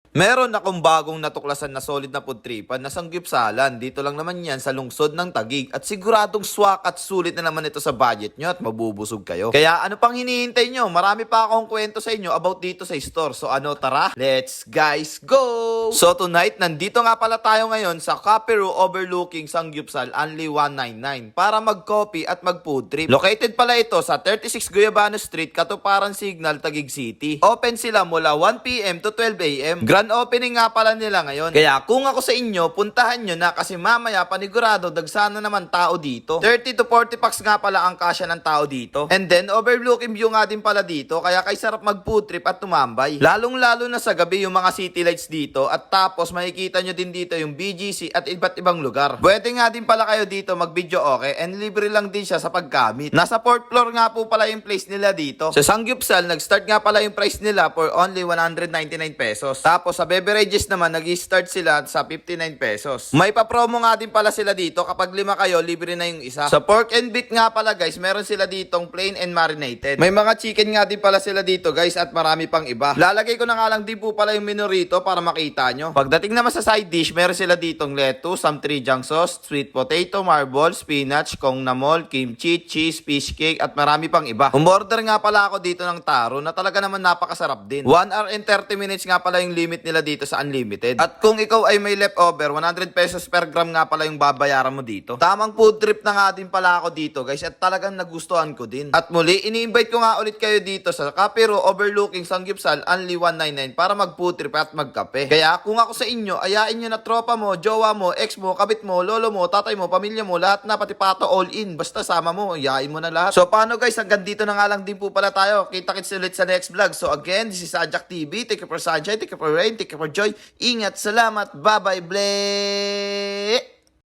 Meron akong bagong natuklasan na solid na pudtripan na sanggipsalan. Dito lang naman yan sa lungsod ng Taguig. At siguradong swak at sulit na naman ito sa budget nyo at mabubusog kayo. Kaya ano pang hinihintay nyo? Marami pa akong kwento sa inyo about dito sa store. So ano, tara, let's guys go! So tonight, nandito nga pala tayo ngayon sa Capiru overlooking Sanggupsal, only 199 para mag-coffee at mag-food trip. Located pala ito sa 36 Guyabano Street, Katuparan Signal, Taguig City. Open sila mula 1 PM to 12 AM. Grand opening nga pala nila ngayon. Kaya kung ako sa inyo, puntahan nyo na kasi mamaya panigurado dagsana naman tao dito. 30 to 40 packs nga pala ang kasya ng tao dito. And then overlooking view nga din pala dito kaya kay sarap mag food trip at tumambay. Lalong lalo na sa gabi yung mga city lights dito at tapos makikita nyo din dito yung BGC at iba't ibang lugar. Pwede nga din pala kayo dito mag video okay and libre lang din siya sa paggamit. Nasa 4th floor nga po pala yung place nila dito. Sa Sanggupsal, nag-start nga pala yung price nila for only 199 pesos. Tapos sa beverages naman, nag-start sila sa 59 pesos. May pa-promo nga din pala sila dito. Kapag 5 kayo, libre na yung isa. Sa pork and beef nga pala guys, meron sila ditong plain and marinated. May mga chicken nga din pala sila dito guys at marami pang iba. Lalagay ko na nga lang din po pala yung menu rito para makita nyo. Pagdating naman sa side dish, meron sila ditong lettuce, some trijang sauce, sweet potato, marble, spinach, kong namol, kimchi, cheese, fish cake at marami pang iba. Umorder nga pala ako dito ng taro na talaga naman napakasarap din. 1 hour and 30 minutes nga pala yung limit nila dito sa unlimited. At kung ikaw ay may leftover, 100 pesos per gram nga pala yung babayaran mo dito. Tamang food trip na nga din pala ako dito guys at talagang nagustuhan ko din. At muli, ini-invite ko nga ulit kayo dito sa Capiru overlooking Sanggupsal, only 199 para mag food trip at magkape. Kaya kung ako sa inyo, ayain nyo na tropa mo, jowa mo, ex mo, kabit mo, lolo mo, tatay mo, pamilya mo, lahat na pati pato all in. Basta sama mo, ayain mo na lahat. So paano guys, hanggang dito na nga lang din po pala tayo. Kita-kits ulit sa next vlog. So again, this is Ajak TV. Take care for sunshine, take care for rain, take care for joy. Ingat, salamat, bye-bye, bless!